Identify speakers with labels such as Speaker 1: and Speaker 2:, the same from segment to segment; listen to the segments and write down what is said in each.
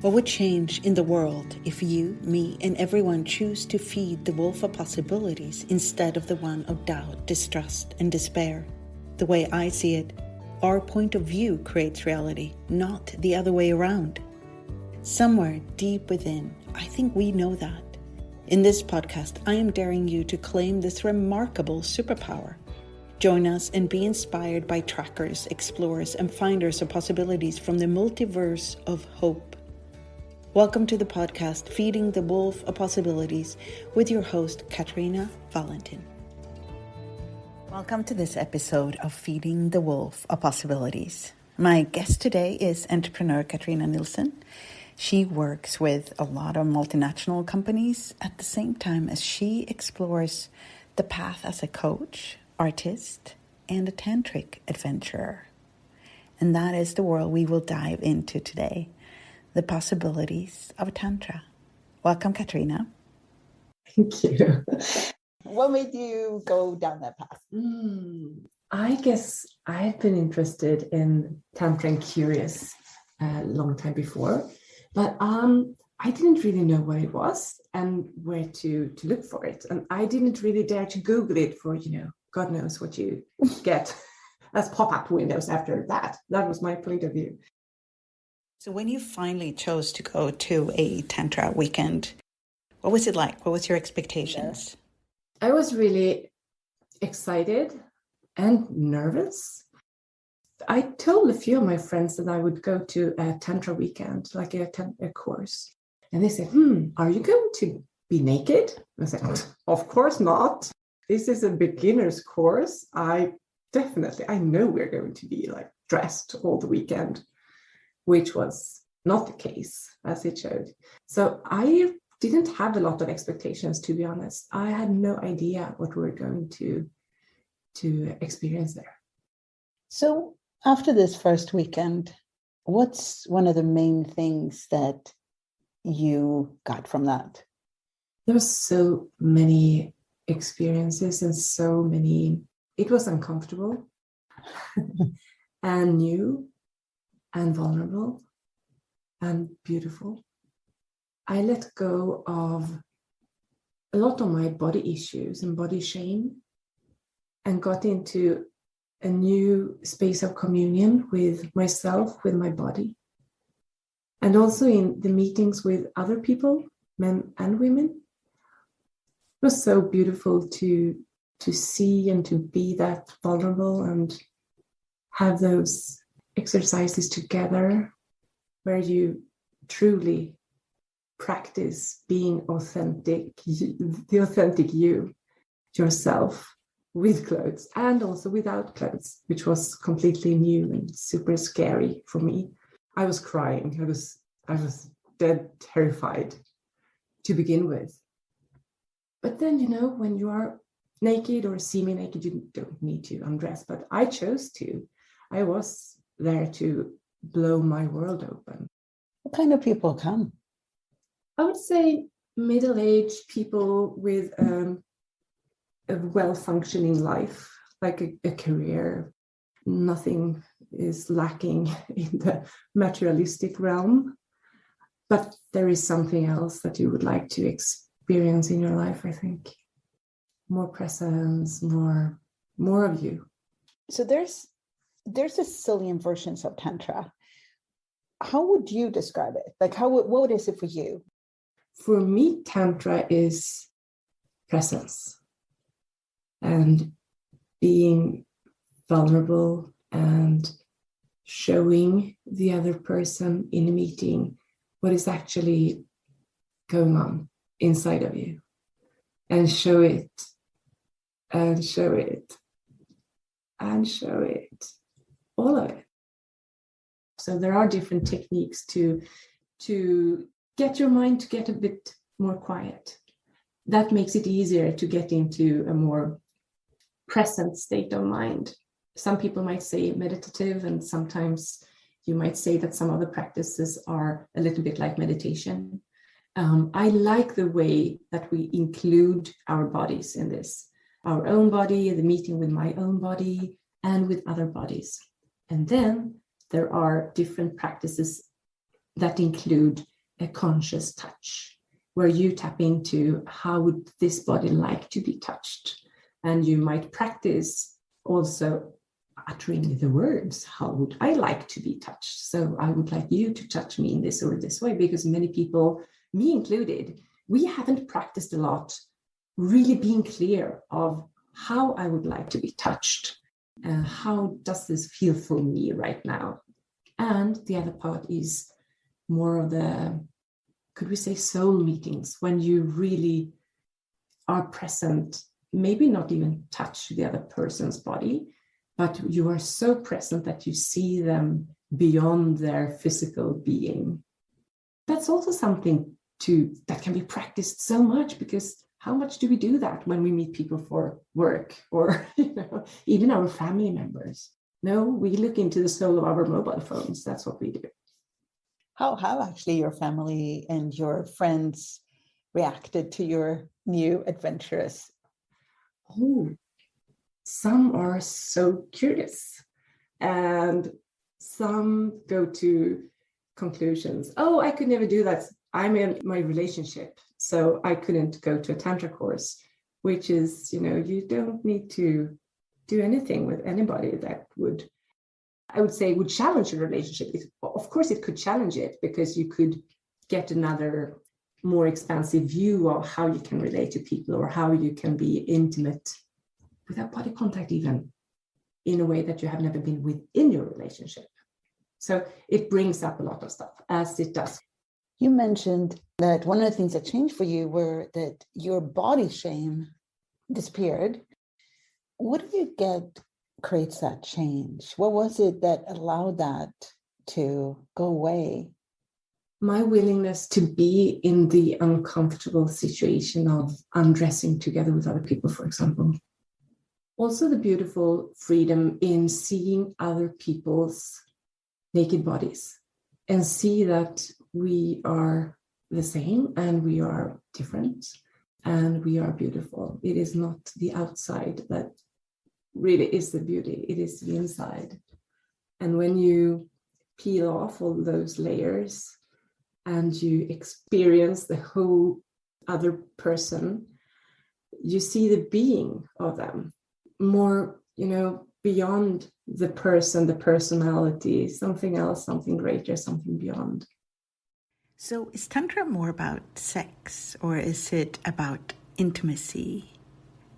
Speaker 1: What would change in the world if you, me, and everyone choose to feed the wolf of possibilities instead of the one of doubt, distrust, and despair? The way I see it, our point of view creates reality, not the other way around. Somewhere deep within, I think we know that. In this podcast, I am daring you to claim this remarkable superpower. Join us and be inspired by trackers, explorers, and finders of possibilities from the multiverse of hope. Welcome to the podcast, Feeding the Wolf of Possibilities, with your host, Katarina Valentin. Welcome to this episode of Feeding the Wolf of Possibilities. My guest today is entrepreneur Katarina Nilsson. She works with a lot of multinational companies at the same time as she explores the path as a coach, artist, and a tantric adventurer. And that is the world we will dive into today. The possibilities of Tantra. Welcome, Katarina.
Speaker 2: Thank you.
Speaker 1: What made you go down that path?
Speaker 2: I guess I've been interested in Tantra and curious a long time before, but I didn't really know what it was and where to look for it. And I didn't really dare to Google it for, God knows what you get as pop-up windows after that. That was my point of view.
Speaker 1: So when you finally chose to go to a Tantra weekend, what was it like? What was your expectations?
Speaker 2: I was really excited and nervous. I told a few of my friends that I would go to a Tantra weekend, like a course. And they said, are you going to be naked? I said, of course not. This is a beginner's course. I know we're going to be like dressed all the weekend, which was not the case, as it showed. So I didn't have a lot of expectations, to be honest. I had no idea what we were going to experience there.
Speaker 1: So after this first weekend, what's one of the main things that you got from that?
Speaker 2: There were so many experiences and it was uncomfortable and new and vulnerable and beautiful. I let go of a lot of my body issues and body shame and got into a new space of communion with myself, with my body. And also in the meetings with other people, men and women. It was so beautiful to see and to be that vulnerable and have those exercises together where you truly practice being authentic, the authentic you, yourself, with clothes and also without clothes, which was completely new and super scary for me. I was crying. I was dead terrified to begin with. But then, when you are naked or semi-naked, you don't need to undress, but I chose to. I was there to blow my world open.
Speaker 1: What kind of people come?
Speaker 2: I would say middle-aged people with a well-functioning life, like a career. Nothing is lacking in the materialistic realm, but there is something else that you would like to experience in your life, I think. More presence, more of you.
Speaker 1: So there's a zillion versions of Tantra. How would you describe it? Like, what is it for you?
Speaker 2: For me, Tantra is presence and being vulnerable and showing the other person in a meeting what is actually going on inside of you, and show it and show it and show it, all of it. So there are different techniques to get your mind to get a bit more quiet. That makes it easier to get into a more present state of mind. Some people might say meditative, and sometimes you might say that some other practices are a little bit like meditation. I like the way that we include our bodies in this, our own body, the meeting with my own body, and with other bodies. And then there are different practices that include a conscious touch, where you tap into how would this body like to be touched. And you might practice also uttering the words, how would I like to be touched? So I would like you to touch me in this or this way, because many people, me included, we haven't practiced a lot really being clear of how I would like to be touched. How does this feel for me right now? And the other part is more of the, could we say, soul meetings, when you really are present, maybe not even touch the other person's body, but you are so present that you see them beyond their physical being. That's also something that can be practiced so much, because how much do we do that when we meet people for work or even our family members? No, we look into the soul of our mobile phones. That's what we do.
Speaker 1: How have actually your family and your friends reacted to your new adventurous?
Speaker 2: Oh, some are so curious, and some go to conclusions. Oh, I could never do that. I'm in my relationship, so I couldn't go to a Tantra course, which is, you don't need to do anything with anybody that would, I would say, would challenge your relationship. Of course, it could challenge it, because you could get another more expansive view of how you can relate to people, or how you can be intimate without body contact, even in a way that you have never been within your relationship. So it brings up a lot of stuff, as it does.
Speaker 1: You mentioned that one of the things that changed for you were that your body shame disappeared. What do you get creates that change? What was it that allowed that to go away?
Speaker 2: My willingness to be in the uncomfortable situation of undressing together with other people, for example. Also the beautiful freedom in seeing other people's naked bodies and see that we are the same and we are different and we are beautiful. It is not the outside that really is the beauty, it is the inside. And when you peel off all those layers and you experience the whole other person, you see the being of them more, beyond the person, the personality, something else, something greater, something beyond.
Speaker 1: So is Tantra more about sex, or is it about intimacy?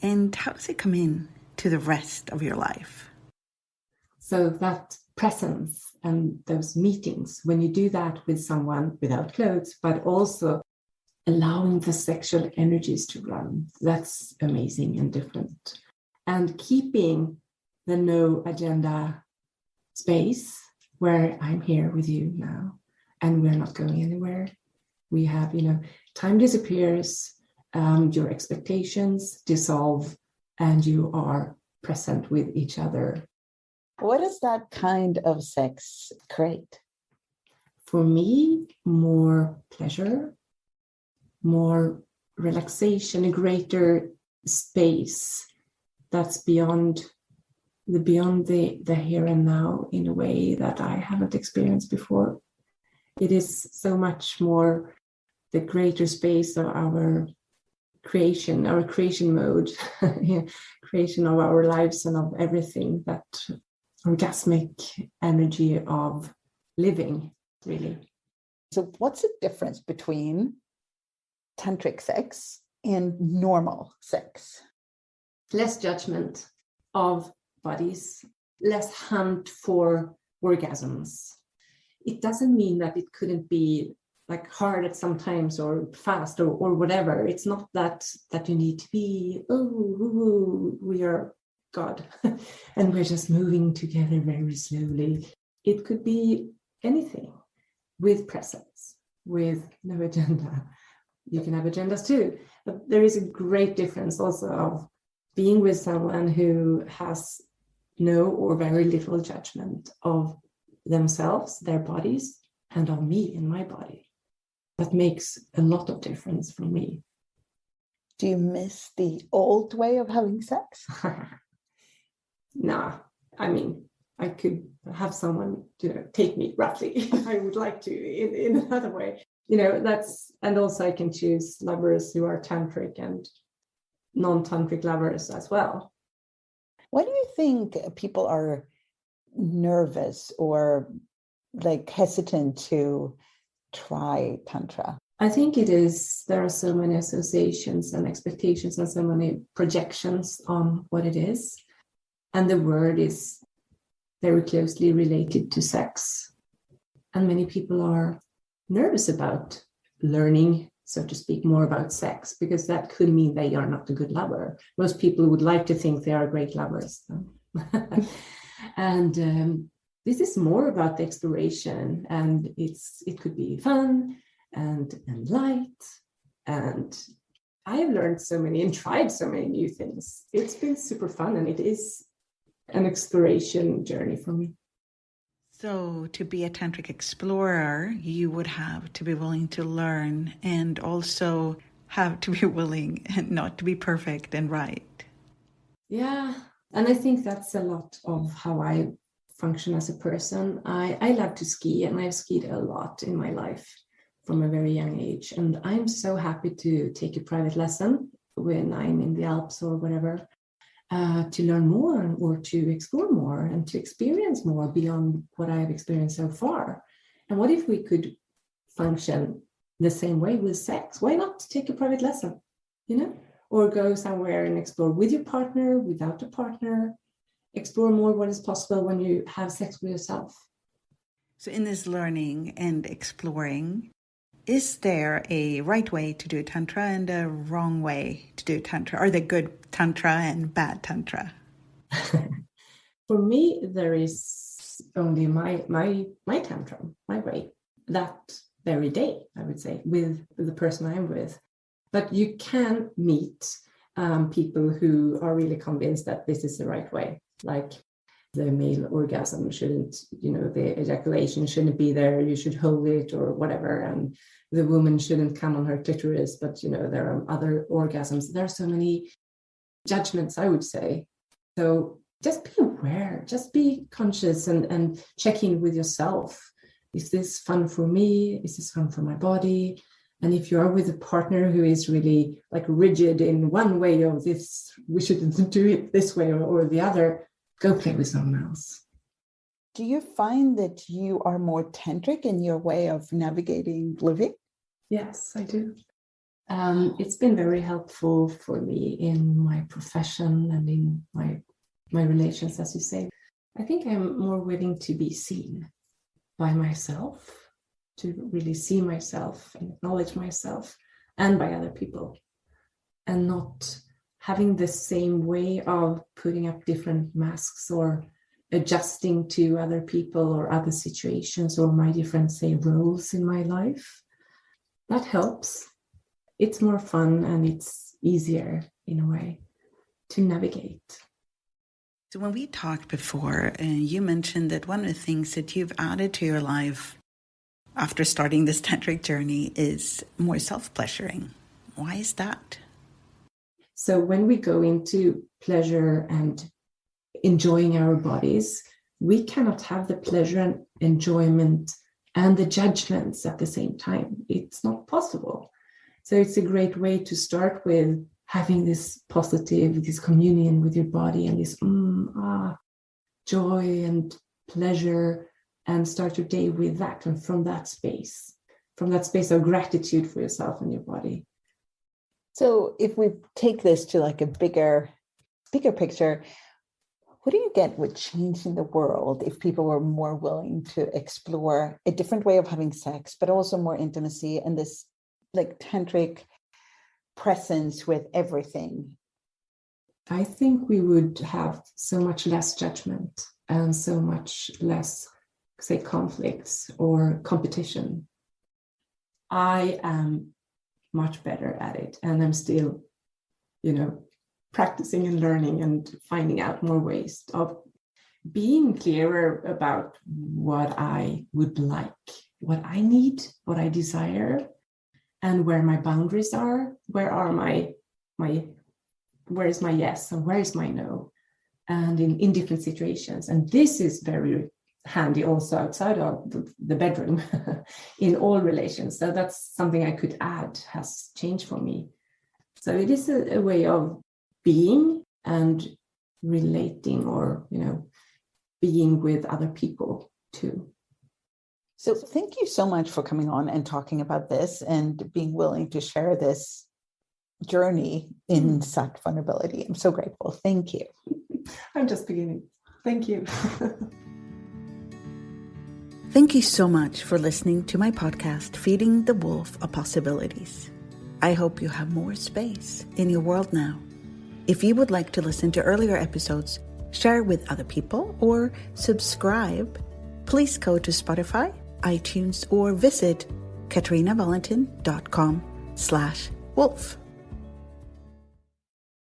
Speaker 1: And how does it come in to the rest of your life?
Speaker 2: So that presence and those meetings, when you do that with someone without clothes, but also allowing the sexual energies to run, that's amazing and different. And keeping the no agenda space where I'm here with you now and we're not going anywhere. We have, time disappears, your expectations dissolve, and you are present with each other.
Speaker 1: What does that kind of sex create?
Speaker 2: For me, more pleasure, more relaxation, a greater space that's beyond the here and now in a way that I haven't experienced before. It is so much more the greater space of our creation mode, creation of our lives and of everything, that orgasmic energy of living, really.
Speaker 1: So what's the difference between tantric sex and normal sex?
Speaker 2: Less judgment of bodies, less hunt for orgasms. It doesn't mean that it couldn't be like hard at sometimes or fast or whatever. It's not that you need to be, we are God and we're just moving together very slowly. It could be anything with presence, with no agenda. You can have agendas too, but there is a great difference also of being with someone who has no or very little judgment of themselves, their bodies, and of me and my body. That makes a lot of difference for me.
Speaker 1: Do you miss the old way of having sex?
Speaker 2: Nah, I mean, I could have someone, take me roughly if I would like to in another way. And also I can choose lovers who are tantric and non-tantric lovers as well.
Speaker 3: Why do you think people are nervous or like hesitant to try Tantra?
Speaker 2: I think there are so many associations and expectations and so many projections on what it is. And the word is very closely related to sex. And many people are nervous about learning, so to speak, more about sex, because that could mean they are not a good lover. Most people would like to think they are great lovers. And this is more about the exploration, and it could be fun and light. And I have learned so many and tried so many new things. It's been super fun, and it is an exploration journey for me.
Speaker 1: So to be a tantric explorer, you would have to be willing to learn and also have to be willing not to be perfect and right.
Speaker 2: Yeah, and I think that's a lot of how I function as a person. I love to ski, and I've skied a lot in my life from a very young age. And I'm so happy to take a private lesson when I'm in the Alps or whatever, to learn more or to explore more and to experience more beyond what I've experienced so far. And what if we could function the same way with sex? Why not take a private lesson, or go somewhere and explore with your partner, without a partner, explore more what is possible when you have sex with yourself.
Speaker 1: So in this learning and exploring, is there a right way to do Tantra and a wrong way to do Tantra? Are there good Tantra and bad Tantra?
Speaker 2: For me, there is only my Tantra, my way, that very day, I would say, with the person I'm with. But you can meet people who are really convinced that this is the right way. Like the male orgasm shouldn't, the ejaculation shouldn't be there. You should hold it or whatever. And the woman shouldn't come on her clitoris, but, there are other orgasms. There are so many judgments, I would say. So just be aware, just be conscious and check in with yourself. Is this fun for me? Is this fun for my body? And if you are with a partner who is really like rigid in one way of this, we shouldn't do it this way or the other, go play with someone else.
Speaker 3: Do you find that you are more tantric in your way of navigating living?
Speaker 2: Yes, I do. It's been very helpful for me in my profession and in my relations, as you say. I think I'm more willing to be seen by myself, to really see myself and acknowledge myself, and by other people, and not having the same way of putting up different masks or adjusting to other people or other situations or my different, say, roles in my life. That helps. It's more fun and it's easier in a way to navigate.
Speaker 1: So when we talked before, you mentioned that one of the things that you've added to your life after starting this tantric journey is more self-pleasuring. Why is that?
Speaker 2: So when we go into pleasure and enjoying our bodies, we cannot have the pleasure and enjoyment and the judgments at the same time. It's not possible. So it's a great way to start with having this positive, this communion with your body and this joy and pleasure, and start your day with that, and from that space of gratitude for yourself and your body.
Speaker 3: So if we take this to like a bigger picture, what do you get with changing the world if people were more willing to explore a different way of having sex, but also more intimacy and this like tantric presence with everything?
Speaker 2: I think we would have so much less judgment and so much less, say, conflicts or competition. I am much better at it, and I'm still, practicing and learning and finding out more ways of being clearer about what I would like, what I need, what I desire, and where my boundaries are. Where is my yes and where is my no? And in different situations. And this is very handy also outside of the bedroom in all relations. So that's something I could add, has changed for me. So it is a way of being and relating, or, being with other people too.
Speaker 3: So thank you so much for coming on and talking about this and being willing to share this journey in such vulnerability. I'm so grateful. Thank you.
Speaker 2: I'm just beginning. Thank you.
Speaker 1: Thank you so much for listening to my podcast, Feeding the Wolf of Possibilities. I hope you have more space in your world now. If you would like to listen to earlier episodes, share with other people, or subscribe, please go to Spotify, iTunes, or visit katarinavalentin.com/wolf.